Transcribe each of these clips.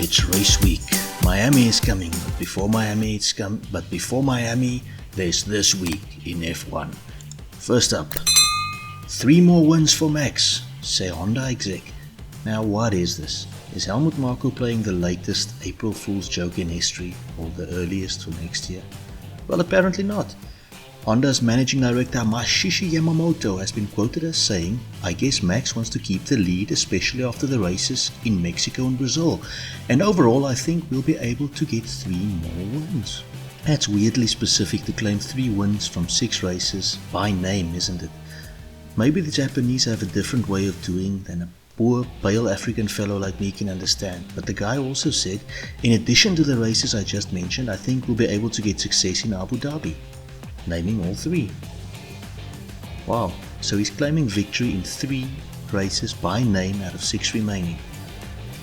It's race week. Miami is coming, but before Miami, there's this week in F1. First up, 3 more wins for Max, say Honda exec. Now what is this? Is Helmut Marko playing the latest April Fool's joke in history, or the earliest for next year? Well, apparently not. Honda's managing director Mashishi Yamamoto has been quoted as saying, "I guess Max wants to keep the lead, especially after the races in Mexico and Brazil, and overall I think we'll be able to get 3 more wins." That's weirdly specific to claim 3 wins from 6 races by name, isn't it? Maybe the Japanese have a different way of doing than a poor, pale African fellow like me can understand, but the guy also said, in addition to the races I just mentioned, I think we'll be able to get success in Abu Dhabi, naming all 3. Wow, so he's claiming victory in 3 races by name out of 6 remaining.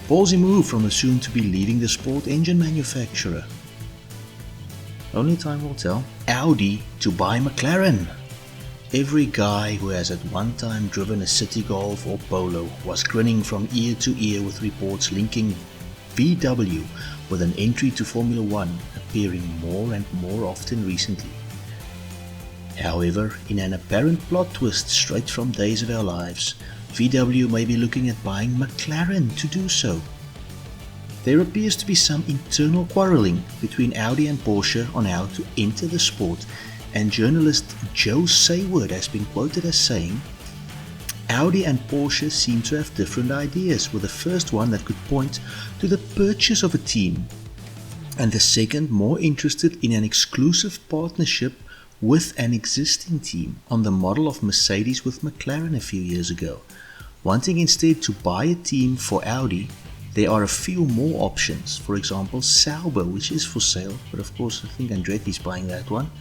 Ballsy move from a soon-to-be leaving the sport engine manufacturer. Only time will tell. Audi to buy Mclaren. Every guy who has at one time driven a City Golf or Polo was grinning from ear to ear with reports linking VW with an entry to Formula 1 appearing more and more often recently. However, in an apparent plot twist straight from Days of Our Lives, VW may be looking at buying Mclaren to do so. There appears to be some internal quarrelling between Audi and Porsche on how to enter the sport, and journalist Joe Sayward has been quoted as saying, "Audi and Porsche seem to have different ideas, with the first one that could point to the purchase of a team, and the second more interested in an exclusive partnership with an existing team, on the model of Mercedes with McLaren a few years ago. Wanting instead to buy a team for Audi, there are a few more options, for example Sauber, which is for sale, but of course I think Andretti's buying that one.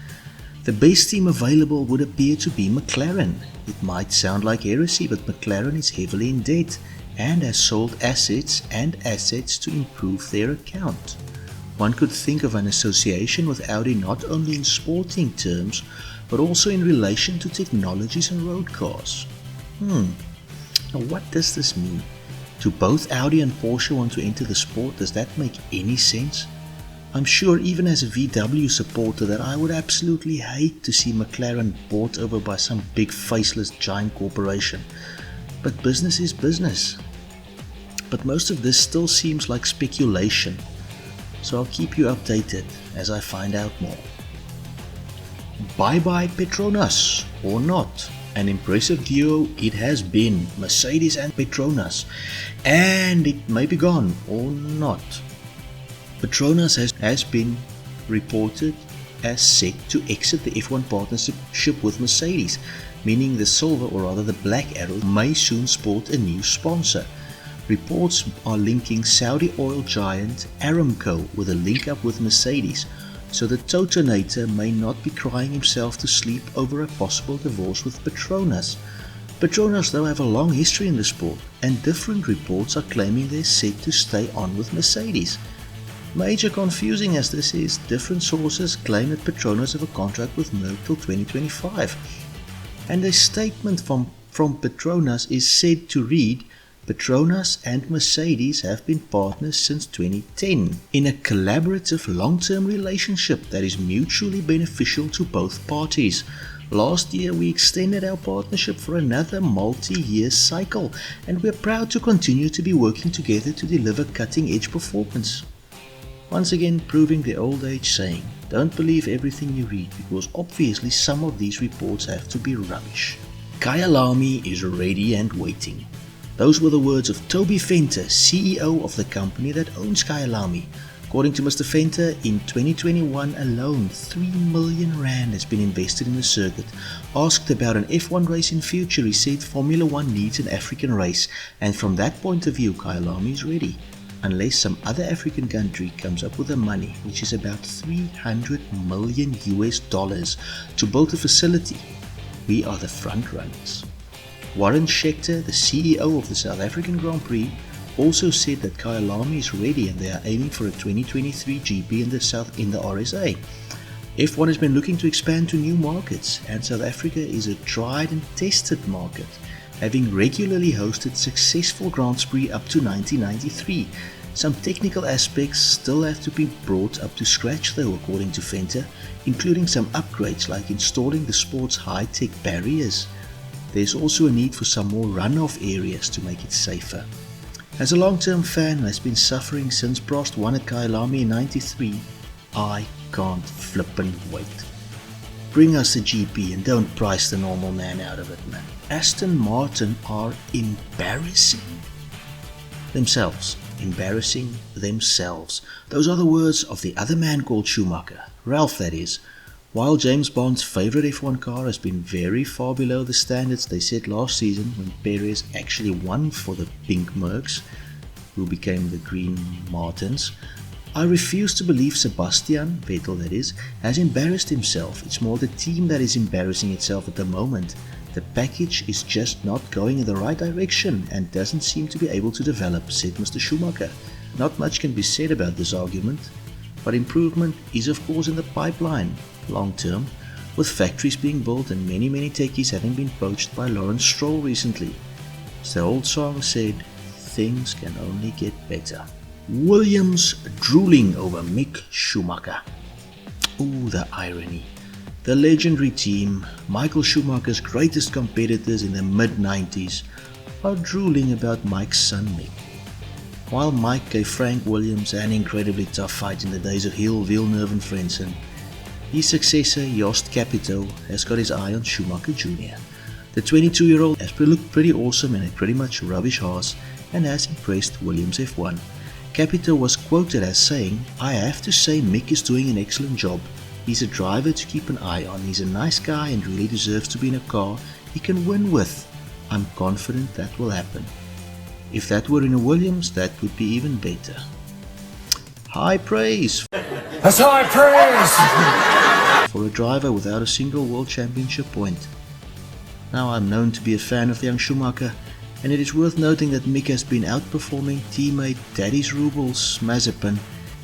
The best team available would appear to be McLaren. It might sound like heresy, but McLaren is heavily in debt and has sold assets to improve their account. One could think of an association with Audi not only in sporting terms, but also in relation to technologies and road cars." Now what does this mean? Do both Audi and Porsche want to enter the sport? Does that make any sense? I'm sure even as a VW supporter that I would absolutely hate to see McLaren bought over by some big faceless giant corporation. But business is business. But most of this still seems like speculation, so I'll keep you updated as I find out more. Bye Petronas, or not. An impressive duo it has been, Mercedes and Petronas, and it may be gone or not. Petronas has been reported as set to exit the F1 partnership with Mercedes, meaning the silver, or rather the black arrow, may soon sport a new sponsor. Reports are linking Saudi oil giant Aramco with a link up with Mercedes, so the Totonator may not be crying himself to sleep over a possible divorce with Petronas. Petronas though have a long history in the sport, and different reports are claiming they're set to stay on with Mercedes. Major confusing as this is, different sources claim that Petronas have a contract with Merck till 2025, and a statement from Petronas is said to read, "Petronas and Mercedes have been partners since 2010 in a collaborative long-term relationship that is mutually beneficial to both parties. Last year we extended our partnership for another multi-year cycle, and we're proud to continue to be working together to deliver cutting-edge performance." Once again proving the old age saying, don't believe everything you read, because obviously some of these reports have to be rubbish. Kyalami is ready and waiting. Those were the words of Toby Venter, CEO of the company that owns Kyalami. According to Mr. Venter, in 2021 alone, 3 million rand has been invested in the circuit. Asked about an F1 race in future, he said Formula 1 needs an African race, and from that point of view, Kyalami is ready. Unless some other African country comes up with the money, which is about $300 million to build a facility, we are the front runners. Warren Scheckter, the CEO of the South African Grand Prix, also said that Kyalami is ready and they are aiming for a 2023 GP in the RSA. F1 has been looking to expand to new markets, and South Africa is a tried and tested market, having regularly hosted successful Grand Prix up to 1993. Some technical aspects still have to be brought up to scratch though, according to Fenter, including some upgrades like installing the sport's high-tech barriers. There's also a need for some more runoff areas to make it safer. As a long-term fan who has been suffering since Prost won at Kyalami in '93, I can't flippin' wait. Bring us the GP and don't price the normal man out of it, man. Aston Martin are embarrassing themselves. Embarrassing themselves. Those are the words of the other man called Schumacher, Ralph that is. While James Bond's favourite F1 car has been very far below the standards they set last season when Perez actually won for the pink Mercs, who became the green Martins, I refuse to believe Sebastian Vettel, that is, has embarrassed himself. It's more the team that is embarrassing itself at the moment. The package is just not going in the right direction and doesn't seem to be able to develop, said Mr. Schumacher. Not much can be said about this argument, but improvement is of course in the pipeline, long term, with factories being built and many techies having been poached by Lawrence Stroll recently. As the old song said, things can only get better. Williams drooling over Mick Schumacher. Ooh, the irony. The legendary team, Michael Schumacher's greatest competitors in the mid-90s, are drooling about Mike's son Mick. While Mike gave Frank Williams an incredibly tough fight in the days of Hill, Villeneuve and Frentzen, his successor Jost Capito has got his eye on Schumacher Jr. The 22-year-old has looked pretty awesome in a pretty much rubbish horse and has impressed Williams F1. Capito was quoted as saying, "I have to say Mick is doing an excellent job. He's a driver to keep an eye on. He's a nice guy and really deserves to be in a car he can win with. I'm confident that will happen." If that were in a Williams, that would be even better. High praise. That's high praise! For a driver without a single World Championship point. Now, I'm known to be a fan of the young Schumacher, and it is worth noting that Mick has been outperforming teammate Daddy's Rubles Mazepin,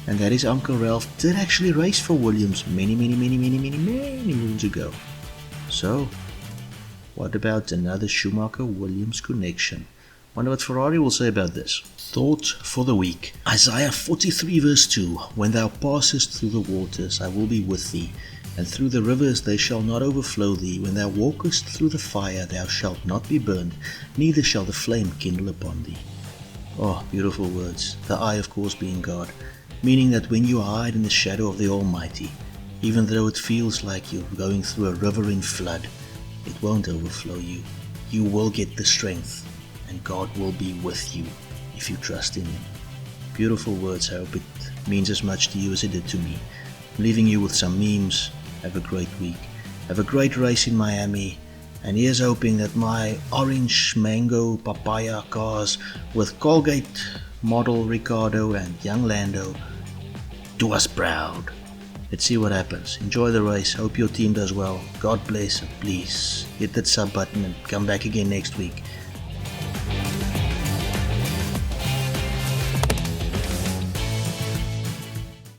and that his Uncle Ralph did actually race for Williams many moons ago. So, what about another Schumacher-Williams connection? Wonder what Ferrari will say about this. Thought for the week. Isaiah 43 verse 2. When thou passest through the waters, I will be with thee, and through the rivers they shall not overflow thee. When thou walkest through the fire, thou shalt not be burned, neither shall the flame kindle upon thee. Oh, beautiful words. The I, of course, being God, meaning that when you hide in the shadow of the Almighty, even though it feels like you're going through a river in flood, it won't overflow you. You will get the strength, and God will be with you if you trust in Him. Beautiful words. I hope it means as much to you as it did to me. I'm leaving you with some memes. Have a great week. Have a great race in Miami. And here's hoping that my orange mango papaya cars with Colgate model Ricardo and young Lando do us proud. Let's see what happens. Enjoy the race. Hope your team does well. God bless, and please hit that sub button and come back again next week.